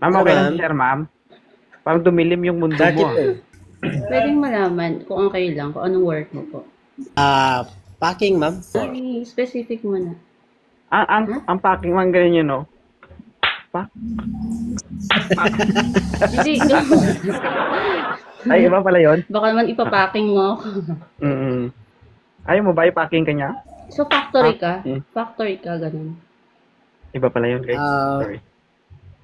Ma'am, Ano okay lang ma'am? si sir, ma'am. Parang dumilim yung mundo mo. Guardian po. Pwedeng malaman kung okay lang, kung anong work mo po. Packing ma'am. Ay, specific mo na. Ha? Ang packing man ganyan yun, no? Pa? Hindi, Ay, iba pala yun? baka naman ipapacking mo ako. Mm. Ayaw mo ba i-packing ka niya? So, factory ka? Hmm. Factory ka, ganun. Iba pala yun, guys. Ah, Sorry.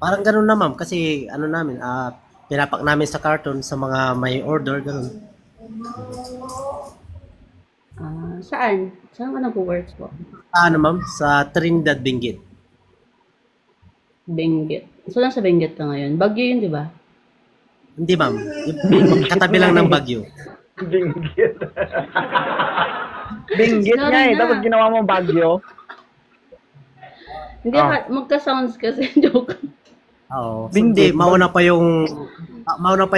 Parang ganun na ma'am kasi ano namin, pinapak namin sa carton sa mga may order ganun. Saan? Saan ka nag-work po? Ano ma'am? Sa Trinidad Benguet. Benguet. So, lang sa Benguet ka ngayon. Bagyo yun, di ba? Hindi ma'am. Yung katabi lang ng Bagyo. Binggit. Binggit Sorry niya eh. na. Tapos ginawa mo bagyo. Hindi, Ah. magka-sounds kasi. Joke. Oo. So, Benguet. hindi, mauna pa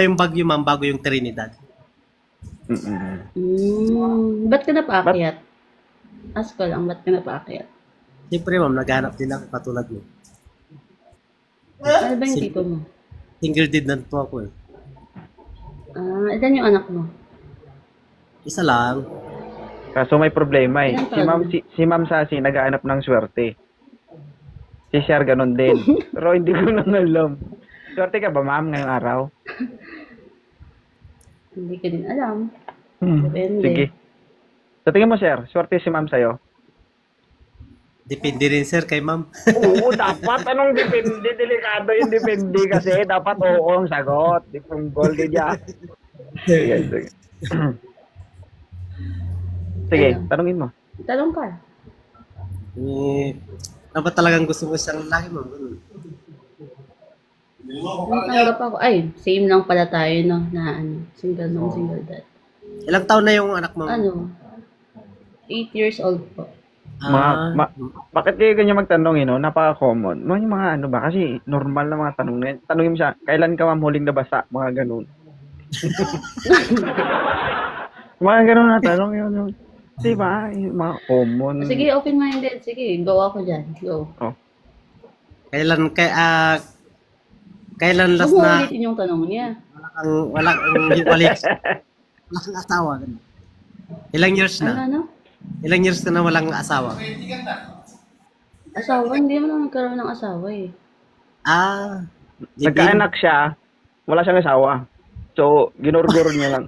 yung Bagyo ma'am bago yung Trinidad. Ba't ka napaakyat? Ask ko lang, ba't ka napaakyat? Siyempre ma'am, naghanap din ako katulad mo. Ano ba yung tipo mo? Single did na po ako eh. Ilan yung anak mo? Isa lang. Kaso may problema eh. Ilan Si Ma'am, si Ma'am Sassy nag-aanap ng swerte. Si Sir ganun din. Pero hindi ko nang alam. Swerte ka ba, Ma'am, ngayong araw? Hindi ko din alam. Depende. Sige. Sa tingin mo, Sir, swerte si Ma'am sa'yo? Depende rin sir kay ma'am. Oo, dapat. Anong depende? Delikado yung depende kasi. Dapat oo ang sagot. Di kung gold niya. Sige, sige. Sige, tanungin mo. Talong ka. Ano ba talagang gusto mo siyang lalaki ma'am? Ganun. Tanggap ako. Ay, same lang pala tayo, no? Na single mom, single dad. Ilang taon na yung anak mo? 8 years old po. Bakit kayo ganyan magtanong, no? Napaka-common. Yung mga ano ba? Kasi normal na mga tanong na yan. Tanongin mo siya, kailan ka ma'am huling nabasa? Mga ganun. Mga ganun na tanong yun. Diba? Yung mga common. Sige, open-minded. Sige, go ako dyan. Go. Kailan last Huwag mo na ulitin yung tanong niya. walang asawa? Ganun. Ilang years na? Ano? Ilang years ka na walang asawa? Asawa? Hindi naman ako nagkaroon ng asawa eh. Nagkaanak siya, wala siyang asawa. So, ginurguro niya lang.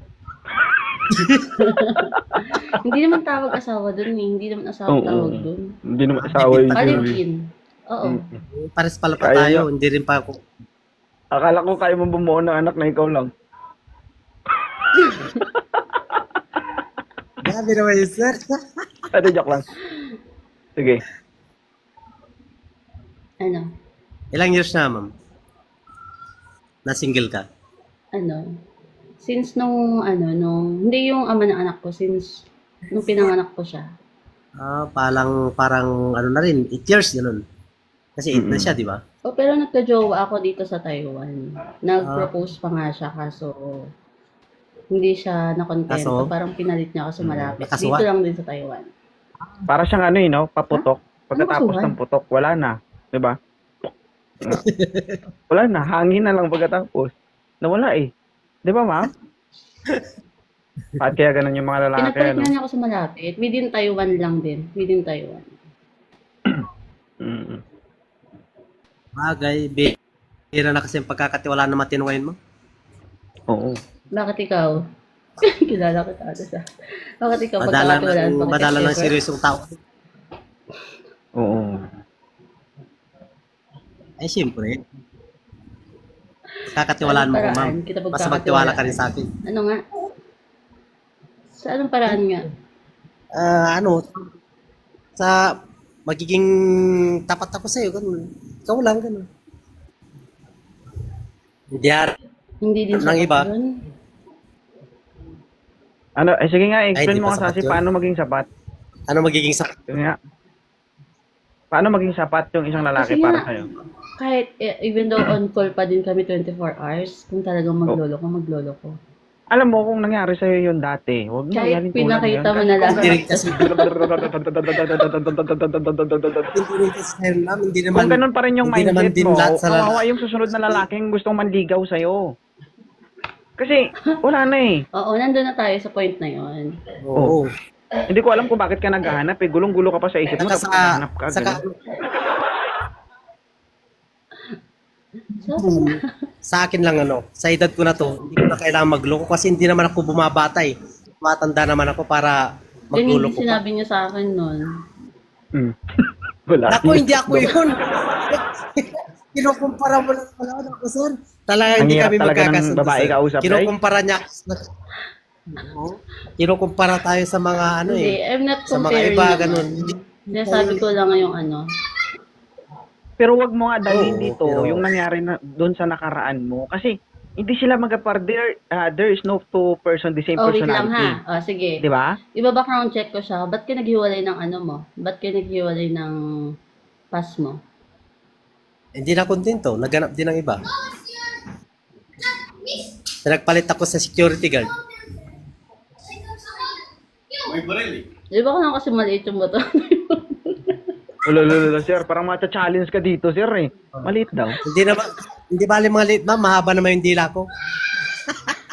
Hindi naman tawag asawa dun eh. Hindi naman asawa tawag dun. Hindi naman asawa yun. Palipin. Oo. Pares pala pa Kaya tayo, hindi rin pa ako. Akala ko kaya mo bumuo ng anak na ikaw lang. Grabe naman yun, sir. Ito, joke lang. Sige. Ano? Ilang years na, ma'am? Na single ka? Since hindi yung ama ng anak ko, since nung pinanganak ko siya. Parang ano na rin, 8 years, ganun. Kasi 8 na siya, di ba? Pero nagka-jowa ako dito sa Taiwan. Nag-propose pa nga siya, kaso hindi siya nakontento. Kaso? Parang pinalit niya kasi malapit. Nakasuwa? Dito lang din sa Taiwan. Para siyang no? Paputok. Pagkatapos Ano ng putok, wala na. Diba? Wala na. Hangin na lang pagkatapos. Nawala eh. Diba, ma'am? Bakit kaya ganun yung mga lalaki, Pinapalit ano? nga niya ako sa malapit. Within Taiwan lang din. Within Taiwan. Bagay, bira na kasi yung pagkakatiwala na matino ngayon mo. Oo. Bakit ikaw? Kilala ko tayo sa. Bakit ikaw Madala ng seryosong tao. Oo. Ay, siyempre. Kakatiwalaan mo ko, ma'am. Basta magtiwala ka rin sa akin. Ano nga? Sa anong paraan nga? Sa magiging tapat ako sa'yo, ganun. Ikaw lang, ganun. Hindi din Nang iba? Yun? Sige nga, explain Ay, di mo ba nga sapat Sassy, yun? paano maging sapat? Ano magiging sapat? Yun nga. Paano maging sapat yung isang lalaki Kasi para nga, sa'yo? Kahit, even though on call pa din kami 24 hours, kung talagang maglolo ko. Alam mo, kung nangyari sa'yo yun dati, huwag mo Kahit yan tulad pinakita yun. mo na lang. Hindi rin kasi, hindi rin kasi sir, ma'am, hindi naman, Kung ganun pa rin yung hindi naman mindset din mo, lahat sa kawawa yung susunod na lalaking gustong manligaw sa'yo. Kasi, wala na eh. Oo, nandun na tayo sa point na yon. Oo. Hindi ko alam kung bakit ka naghahanap eh. Gulong-gulo ka pa sa isip mo, Saka tapos naghahanap ka. saka, ganun. sa akin lang sa edad ko na to, hindi ko na kailangan magloko kasi hindi naman ako bumabata eh. Matanda naman ako para Ganyan magloko din pa. sinabi niya sa akin nun. Mm. Wala. Ako, hindi ako yun. Kinukumpara mo lang pala ako, sir. Talaga Ang hindi hirap kami talaga ng magkakasundo, babae sir. kausap, guys. Kinukumpara niya. Oo. Kinukumpara tayo sa mga Hindi, I'm not sa mga comparing iba, naman. ganun. Sinasabi ko lang yung Pero wag mo nga dalhin Oo, dito pero- yung nangyari na doon sa nakaraan mo. Kasi, hindi sila magapar. There is no two person the same Oh, wait lang personality. ha. Sige. Di ba? Iba-background check ko siya. Ba't ka naghiwalay ng mo? Ba't ka naghiwalay ng pass mo? Hindi na kontento. Naghanap din ng iba. Nagpalit ako sa security guard. Di ba ko lang kasi maliit yung motor? Lolo, sir, parang mata-challenge ka dito, sir eh. Maliit daw. Hindi bali mga late, ma'am. Mahaba naman yung dila ko.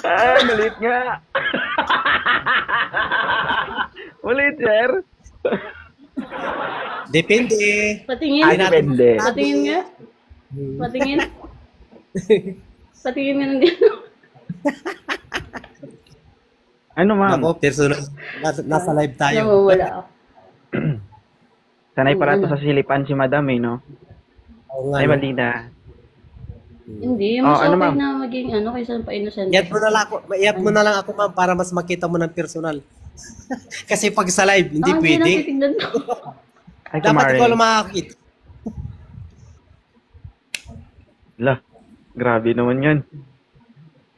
Ay, maliit nga. Maliit, sir. Depende. Patingin. Ay, depende. Patingin nga. Patingin. Patingin nga ng dito. Ano, ma'am? Ako, personal. Nasa live tayo. Namawala ako. Sanay para to sa silipan si madam eh, no? Oo nga, Ay, no? mali na. Hindi, mas ano, okay ma'am? na maging kaysa pa-innocent. I-add mo na lang ako, ma'am, para mas makita mo ng personal. Kasi pag sa live, hindi Hindi pwede. lang titignan ko. Ay, Dapat kumare. ikaw lang makakita. Lah, grabe naman yan.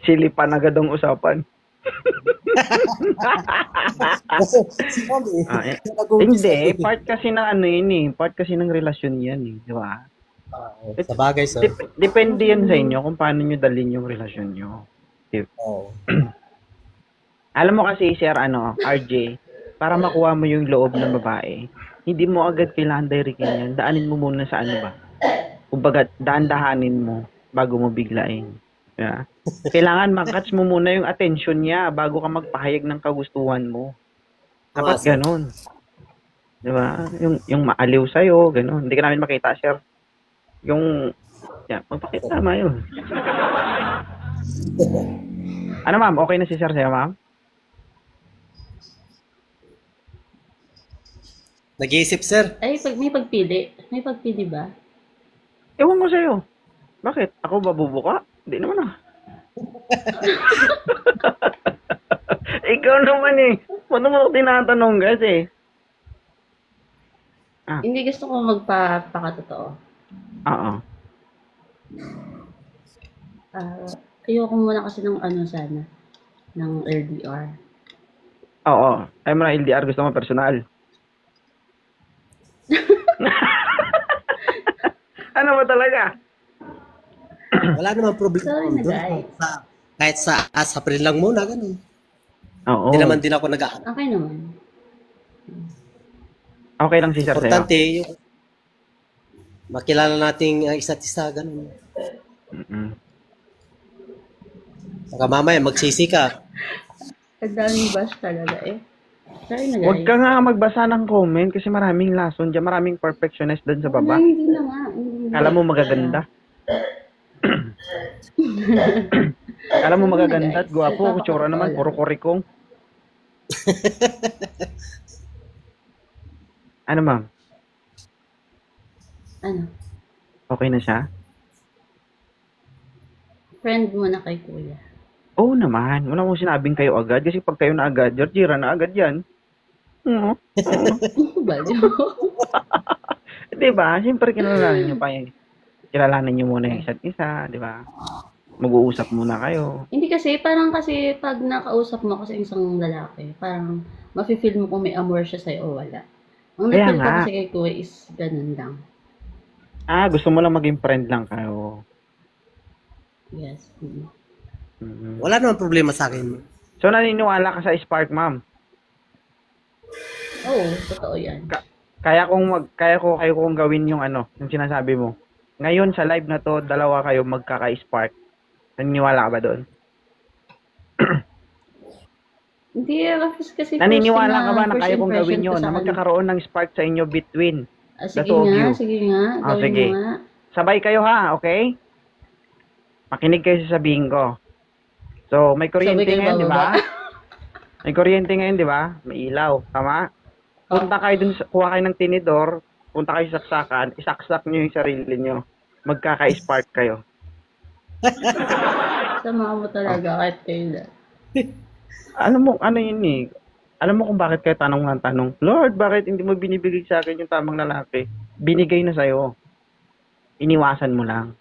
Silipan agad ang usapan. Si ma'am eh. Ah, eh. Nag-umpisa Hindi, eh. part kasi ng ano yun eh. Part kasi ng relasyon yan eh. Di ba? Sa bagay, sir. Depende yan sa inyo kung paano nyo dalhin yung relasyon nyo. Oo. Alam mo kasi, sir, RJ, para makuha mo yung loob ng babae, hindi mo agad kailangan directin yan. Daanin mo muna sa ano ba? Kumbaga, daan-dahanin mo bago mo biglain. Yeah. Kailangan makatch mo muna yung attention niya bago ka magpahayag ng kagustuhan mo. Dapat sir. ganun. Di ba? Yung maaliw sa'yo, ganun. Hindi ka namin makita, sir. Yung, magpakita tama yun. Ano, ma'am? Okay na si sir sa'yo, ma'am? Nag-iisip, sir. Ay, may pagpili. May pagpili ba? Ewan ko sa'yo. Bakit? Ako babubuka? Hindi naman Ikaw naman eh. Paano mo ako tinatanong kasi? Hindi gusto ko magpakatotoo. Oo. Ayoko muna kasi ng sana. Ng LDR. Oo. Ay mo na LDR, gusto mo personal. Ano ba talaga? Wala namang problema. Sorry na, doon. guys. Kahit sa April lang muna, ganun. Oo. Hindi naman din ako Okay naman. Okay lang si sir sa'yo. Importante, yung makilala nating isa't isa, ganun. Mm-mm. Saka mamaya, magsisi ka. Ang daming bash talaga eh. Sorry na, guys. Huwag ka nga magbasa ng comment kasi maraming lason dyan, maraming perfectionist doon sa baba. Ay, hindi na nga. Hindi na. Kala mo magaganda. Kala mo magaganda at gwapo, kutsura naman, puro korikong. Ano, ma'am? Ano? Okay na siya? Friend mo na kay kuya. Oo naman. Wala mong sinabing kayo agad kasi pag kayo na agad, Georgina na agad yan. Oo. Baliw. Diba? Siyempre kilalanin nyo pa yun. Kilalanin nyo muna yung isa't isa, di ba? Mag-uusap muna kayo. Hindi kasi, parang kasi pag nakausap mo kasi isang lalaki, parang mafe-feel mo kung may amor siya sa'yo o wala. Ang Kaya na-feel ko nga. kasi kay kuya is ganun lang. Gusto mo lang maging friend lang kayo. Yes. Mhm. Wala naman problema sa akin. So, naniniwala ka sa spark, ma'am? Oo, totoo yan. Kaya ko kayo kung gawin yung ano, yung sinasabi mo. Ngayon sa live na to, dalawa kayo magkaka-spark. Naniniwala ka ba doon? Hindi, kasi Naniniwala ka ba na first kaya kong impression gawin ko yun? sa Na kanya. magkakaroon ng spark sa inyo between the Sige two of nga, you. sige nga. Ah, Gawin sige. mo nga. Sabay kayo ha, okay? Makinig kayo sa sabihin ko. So, may kuryente Sabay kayo ngayon, di ba? bababa. May kuryente ngayon, di ba? May ilaw, tama? Punta kayo dun, kuha kayo ng tinidor, punta kayo sa saksakan, isaksak nyo yung sarili nyo. Magkaka-spark kayo. Sama mo talaga kahit kailan. Alam mo, ano yun eh. Alam mo kung bakit kayo tanong ng tanong, Lord, bakit hindi mo binibigay sa akin yung tamang lalaki? Binigay na sa'yo. Iniwasan mo lang.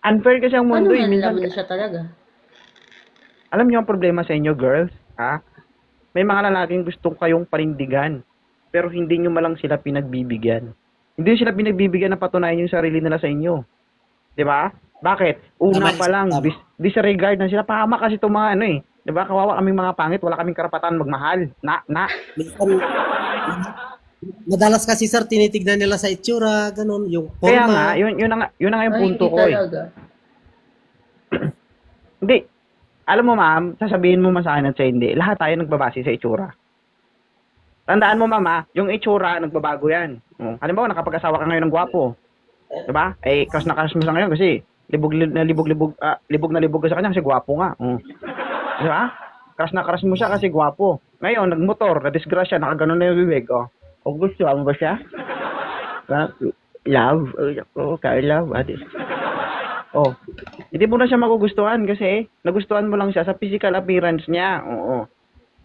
Unfair kasi ang Paano mundo eh. nalaman Minsan, na siya talaga? alam niyo ang problema sa inyo, girls? Ha? May mga lalaking gustong kayong panindigan, pero hindi nyo malang sila pinagbibigyan. Hindi nyo sila pinagbibigyan na patunayan yung sarili nila sa inyo. Di ba? Bakit? Una Tama, pa lang, tama. disregard na sila. Pahama kasi itong mga ano eh. Di ba? Kawawa kaming mga pangit, wala kaming karapatan magmahal. Minsan, madalas kasi sir, tinitignan nila sa itsura, ganun, yung Kaya forma. nga, yun na nga yung Ay, punto hindi ko eh. talaga. Hindi. Alam mo ma'am, sasabihin mo man sa akin at sa hindi, lahat tayo nagbabase sa itsura. Tandaan mo mama, yung itsura, nagbabago yan. Halimbawa, nakapag-asawa ka ngayon ng gwapo. Diba? Eh, crush na crush mo sa ngayon kasi libog na libog ka sa kanya kasi gwapo nga. Diba? Crush na crush mo siya kasi gwapo. Ngayon, nagmotor, na-disgrasya, nakaganon na yung bibig. O gusto mo ba siya? Love. Love. Oh, hindi mo na siya magugustuhan kasi nagustuhan mo lang siya sa physical appearance niya. Oo.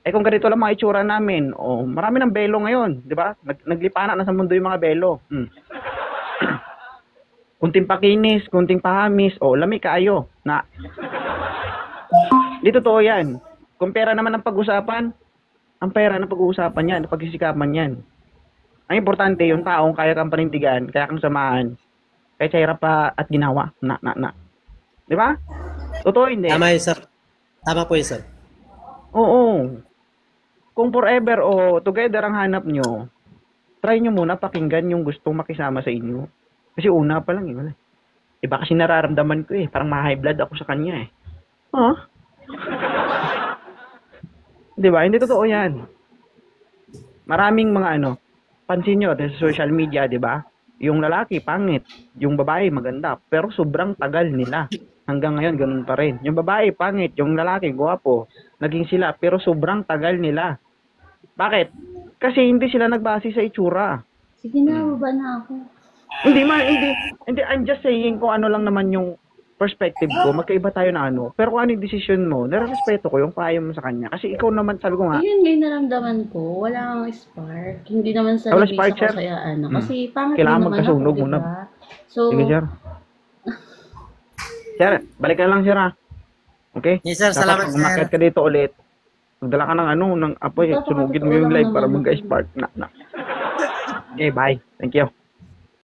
Eh kung ganito lang mga itsura namin, marami ng belo ngayon, di ba? Naglipana na sa mundo yung mga belo. Kunting pakinis, kunting pahamis, lami kaayo. Na. Di totoo yan. Kung pera naman ang pag-usapan, ang pera ng pag-uusapan yan, pagsisikapan yan. Ang importante, yung taong kaya kang panindigan, kaya kang samahan, kahit sa hirap pa at ginawa. Di ba? Totoo hindi? Tama yun sir. Tama po yun sir. Oo. Kung forever o together ang hanap nyo, try nyo muna pakinggan yung gustong makisama sa inyo. Kasi una pa lang wala. Iba kasi nararamdaman ko parang ma-high blood ako sa kanya Huh? Di ba? Hindi totoo yan. Maraming mga pansin nyo sa social media, di ba? Yung lalaki, pangit. Yung babae, maganda. Pero sobrang tagal nila. Hanggang ngayon, ganun pa rin. Yung babae, pangit. Yung lalaki, guwapo. Naging sila. Pero sobrang tagal nila. Bakit? Kasi hindi sila nagbase sa itsura. Sige na, baba na ako. Hindi. I'm just saying kung ano lang naman yung perspective ko. Magkaiba tayo na Pero kung ano yung decision mo, nare-respeto ko yung payo mo sa kanya. Kasi ikaw naman, sabi ko nga, Ayun, may naramdaman ko. Wala kang spark. Hindi naman sa Wala labis spark, ako sir? kaya Kasi pangit Kailangan din naman magkasunog ako, muna. diba? So, sige sir. Sir, balik ka lang sir Okay? Yes sir, Dapat salamat pag sir. umakyat ka dito ulit, magdala ka ng apoy, sunugin mo yung live para Wala naman mag-spark. Okay, bye. Thank you.